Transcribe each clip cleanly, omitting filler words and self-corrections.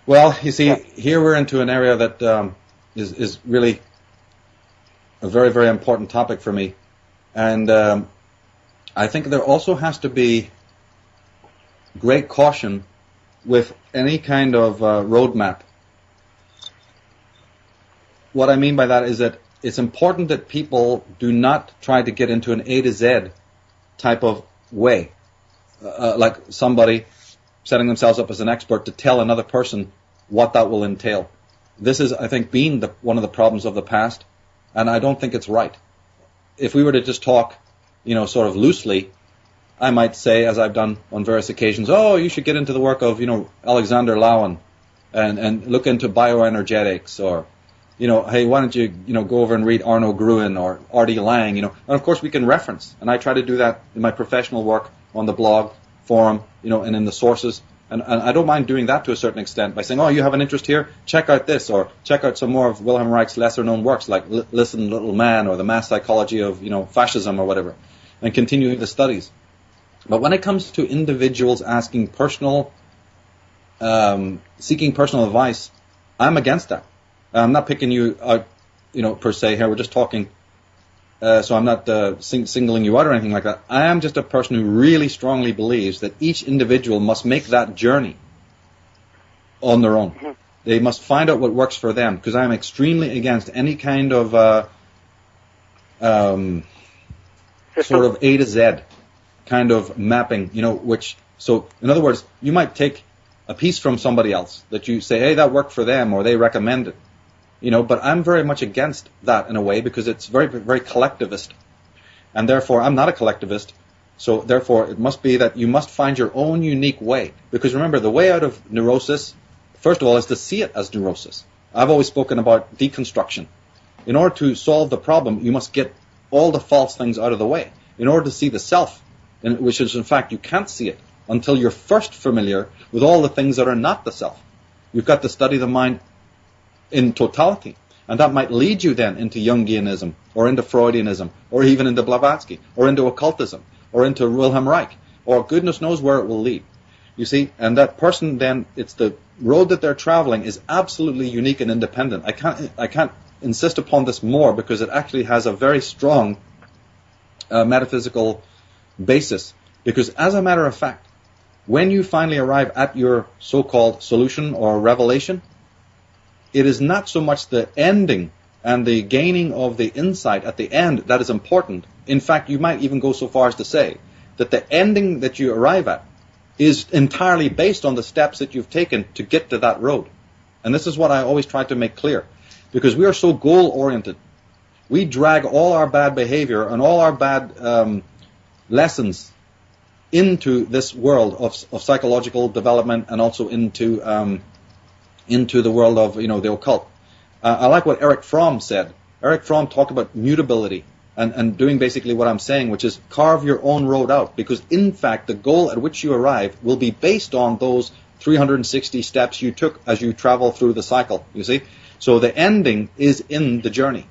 Well, you see, here we're into an area that is really a very, very important topic for me. And I think there also has to be great caution with any kind of roadmap. What I mean by that is that it's important that people do not try to get into an A to Z type of way, like somebody setting themselves up as an expert to tell another person what that will entail. This is, I think, been one of the problems of the past, and I don't think it's right. If we were to just talk, sort of loosely, I might say, as I've done on various occasions, oh, you should get into the work of, Alexander Lowen and look into bioenergetics, or, hey, why don't you, go over and read Arno Gruen or R.D. Laing, And of course we can reference, and I try to do that in my professional work on the blog, forum, and in the sources. And I don't mind doing that to a certain extent by saying, oh, you have an interest here? Check out this, or check out some more of Wilhelm Reich's lesser-known works like Listen, Little Man, or The Mass Psychology of, Fascism, or whatever, and continue the studies. But when it comes to individuals asking seeking personal advice, I'm against that. I'm not picking you out, per se here. We're just talking, so I'm not singling you out or anything like that. I am just a person who really strongly believes that each individual must make that journey on their own. Mm-hmm. They must find out what works for them, because I am extremely against any kind of sort of A to Z kind of mapping, so in other words, you might take a piece from somebody else that you say, hey, that worked for them, or they recommend it. But I'm very much against that in a way, because it's very, very collectivist. And therefore, I'm not a collectivist. So therefore, it must be that you must find your own unique way. Because remember, the way out of neurosis, first of all, is to see it as neurosis. I've always spoken about deconstruction. In order to solve the problem, you must get all the false things out of the way. In order to see the self, which is, in fact, you can't see it until you're first familiar with all the things that are not the self. You've got to study the mind in totality. And that might lead you then into Jungianism, or into Freudianism, or even into Blavatsky, or into occultism, or into Wilhelm Reich, or goodness knows where it will lead. You see, and that person then, it's the road that they're traveling is absolutely unique and independent. I can't insist upon this more, because it actually has a very strong metaphysical basis. Because as a matter of fact, when you finally arrive at your so-called solution or revelation, it is not so much the ending and the gaining of the insight at the end that is important. In fact, you might even go so far as to say that the ending that you arrive at is entirely based on the steps that you've taken to get to that road. And this is what I always try to make clear, because we are so goal-oriented. We drag all our bad behavior and all our bad lessons into this world of psychological development, and also into the world of the occult. I like what Erich Fromm said. Erich Fromm talked about mutability and doing basically what I'm saying, which is carve your own road out, because in fact the goal at which you arrive will be based on those 360 steps you took as you travel through the cycle, you see. So the ending is in the journey.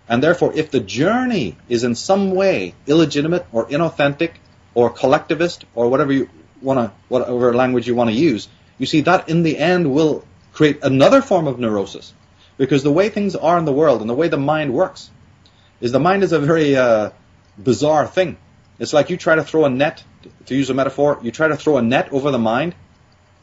And therefore, if the journey is in some way illegitimate or inauthentic or collectivist or whatever language you want to use, you see that in the end will create another form of neurosis. Because the way things are in the world and the way the mind works is the mind is a very bizarre thing. It's like you try to throw a net, to use a metaphor, you try to throw a net over the mind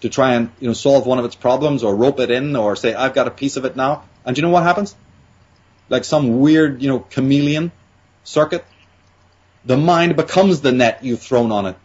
to try and solve one of its problems, or rope it in, or say, I've got a piece of it now. And do you know what happens? Like some weird, chameleon circuit, the mind becomes the net you've thrown on it.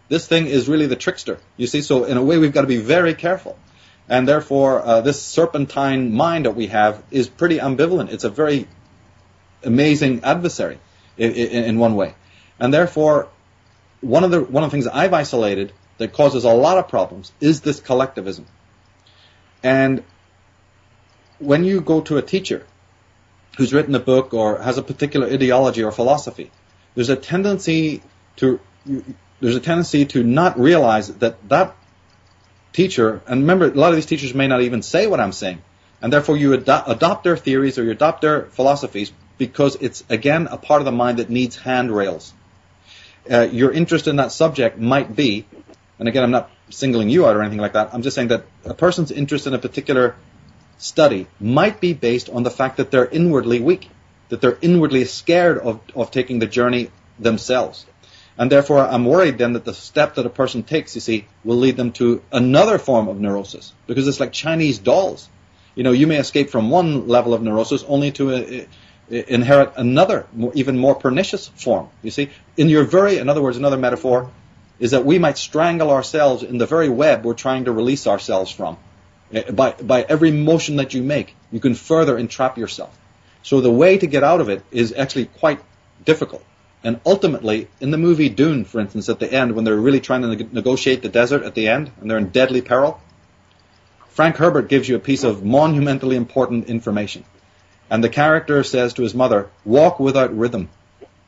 This thing is really the trickster, you see. So in a way, we've got to be very careful. And therefore, this serpentine mind that we have is pretty ambivalent. It's a very amazing adversary in one way. And therefore, one of the things that I've isolated that causes a lot of problems is this collectivism. And when you go to a teacher who's written a book or has a particular ideology or philosophy, there's a tendency to not realize that teacher, and remember, a lot of these teachers may not even say what I'm saying, and therefore you adopt their theories or you adopt their philosophies because it's, again, a part of the mind that needs handrails. Your interest in that subject might be, and again, I'm not singling you out or anything like that. I'm just saying that a person's interest in a particular study might be based on the fact that they're inwardly weak, that they're inwardly scared of taking the journey themselves. And therefore, I'm worried then that the step that a person takes, you see, will lead them to another form of neurosis. Because it's like Chinese dolls. You know, you may escape from one level of neurosis only to inherit another, even more pernicious form. You see, in other words, another metaphor is that we might strangle ourselves in the very web we're trying to release ourselves from. By every motion that you make, you can further entrap yourself. So the way to get out of it is actually quite difficult. And ultimately, in the movie Dune, for instance, at the end, when they're really trying to negotiate the desert at the end, and they're in deadly peril, Frank Herbert gives you a piece of monumentally important information. And the character says to his mother, walk without rhythm,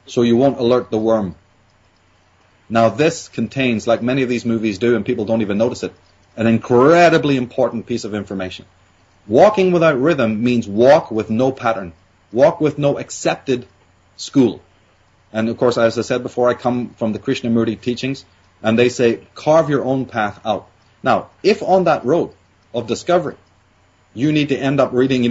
so you won't alert the worm. Now this contains, like many of these movies do, and people don't even notice it, an incredibly important piece of information. Walking without rhythm means walk with no pattern, walk with no accepted school. And of course, as I said before, I come from the Krishnamurti teachings, and they say, carve your own path out. Now, if on that road of discovery, you need to end up reading,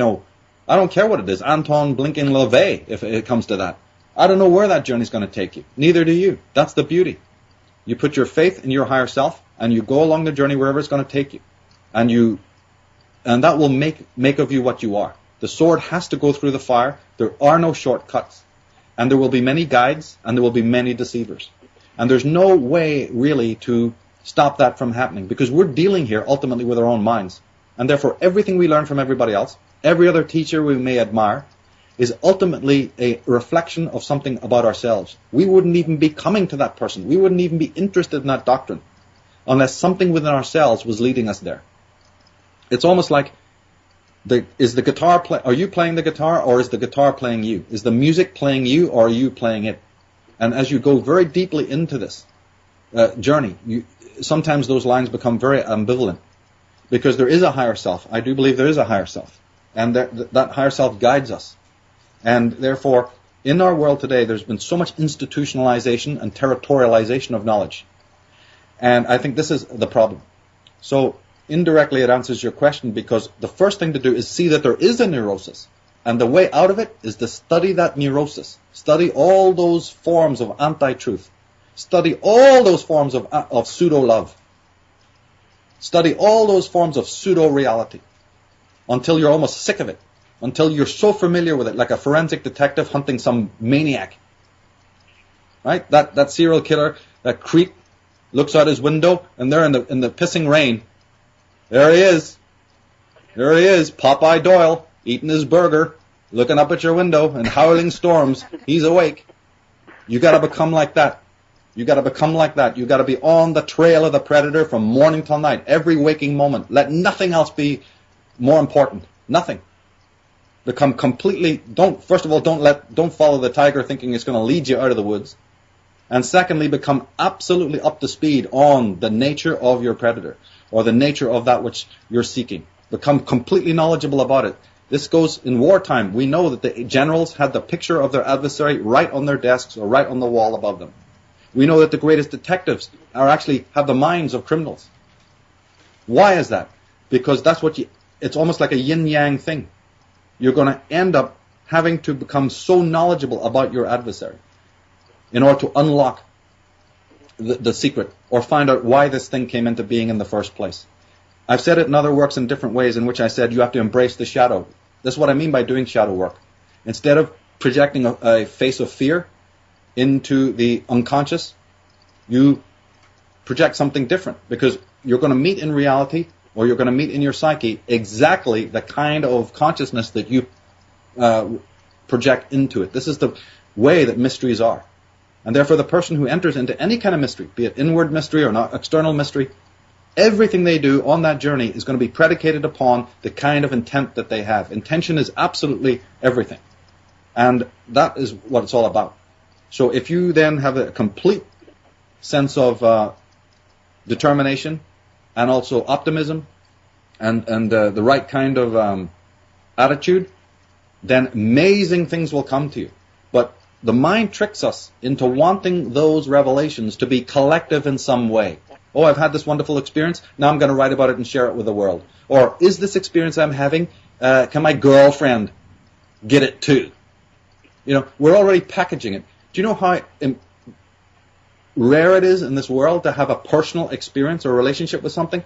I don't care what it is, Anton Blinken LaVey, if it comes to that. I don't know where that journey's going to take you. Neither do you. That's the beauty. You put your faith in your higher self, and you go along the journey wherever it's going to take you. And that will make of you what you are. The sword has to go through the fire. There are no shortcuts. And there will be many guides, and there will be many deceivers. And there's no way, really, to stop that from happening, because we're dealing here, ultimately, with our own minds. And therefore, everything we learn from everybody else, every other teacher we may admire, is ultimately a reflection of something about ourselves. We wouldn't even be coming to that person. We wouldn't even be interested in that doctrine, unless something within ourselves was leading us there. It's almost like, are you playing the guitar, or is the guitar playing you? Is the music playing you, or are you playing it? And as you go very deeply into this journey, sometimes those lines become very ambivalent, because there is a higher self. I do believe there is a higher self, and that higher self guides us. And therefore, in our world today, there's been so much institutionalization and territorialization of knowledge. And I think this is the problem. So indirectly, it answers your question, because the first thing to do is see that there is a neurosis. And the way out of it is to study that neurosis. Study all those forms of anti-truth. Study all those forms of pseudo-love. Study all those forms of pseudo-reality until you're almost sick of it. Until you're so familiar with it, like a forensic detective hunting some maniac. Right? That serial killer, that creep, looks out his window, and there in the pissing rain, there he is. There he is, Popeye Doyle, eating his burger, looking up at your window in howling storms. He's awake. You got to become like that. You got to become like that. You got to be on the trail of the predator from morning till night, every waking moment. Let nothing else be more important. Nothing. Become completely. Don't follow the tiger thinking it's going to lead you out of the woods. And secondly, become absolutely up to speed on the nature of your predator, or the nature of that which you're seeking. Become completely knowledgeable about it. This goes in wartime. We know that the generals had the picture of their adversary right on their desks or right on the wall above them. We know that the greatest detectives have the minds of criminals. Why is that? Because it's almost like a yin-yang thing. You're going to end up having to become so knowledgeable about your adversary in order to unlock the secret, or find out why this thing came into being in the first place. I've said it in other works in different ways, in which I said you have to embrace the shadow. That's what I mean by doing shadow work. Instead of projecting a face of fear into the unconscious, you project something different, because you're going to meet in reality, or you're going to meet in your psyche, exactly the kind of consciousness that you project into it. This is the way that mysteries are. And therefore, the person who enters into any kind of mystery, be it inward mystery or not external mystery, everything they do on that journey is going to be predicated upon the kind of intent that they have. Intention is absolutely everything. And that is what it's all about. So if you then have a complete sense of determination, and also optimism, and the right kind of attitude, then amazing things will come to you. But the mind tricks us into wanting those revelations to be collective in some way. Oh, I've had this wonderful experience. Now I'm going to write about it and share it with the world. Or is this experience I'm having, can my girlfriend get it too? You know, we're already packaging it. Do you know how rare it is in this world to have a personal experience or relationship with something?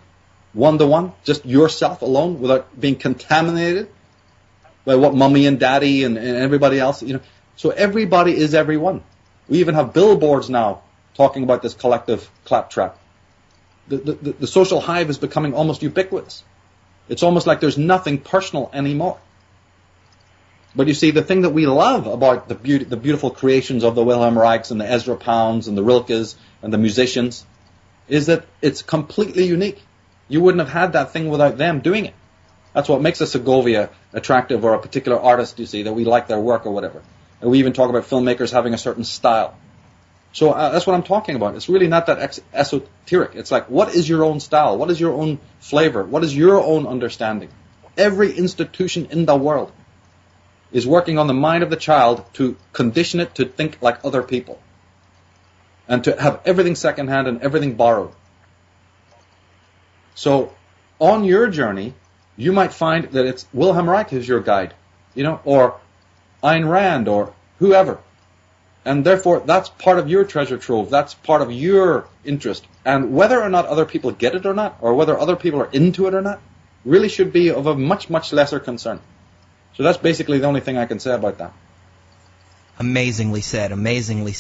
One-to-one, just yourself alone, without being contaminated by what mommy and daddy and everybody else, you know. So everybody is everyone. We even have billboards now talking about this collective claptrap. The social hive is becoming almost ubiquitous. It's almost like there's nothing personal anymore. But you see, the thing that we love about the beautiful creations of the Wilhelm Reichs and the Ezra Pounds and the Rilkes and the musicians is that it's completely unique. You wouldn't have had that thing without them doing it. That's what makes a Segovia attractive, or a particular artist, you see, that we like their work or whatever. And we even talk about filmmakers having a certain style. So that's what I'm talking about. It's really not that esoteric. It's like, what is your own style? What is your own flavor? What is your own understanding? Every institution in the world is working on the mind of the child to condition it to think like other people and to have everything secondhand and everything borrowed. So on your journey, you might find that it's Wilhelm Reich is your guide, you know, or Ayn Rand or whoever. And therefore, that's part of your treasure trove. That's part of your interest. And whether or not other people get it or not, or whether other people are into it or not, really should be of a much, much lesser concern. So that's basically the only thing I can say about that. Amazingly said, amazingly said.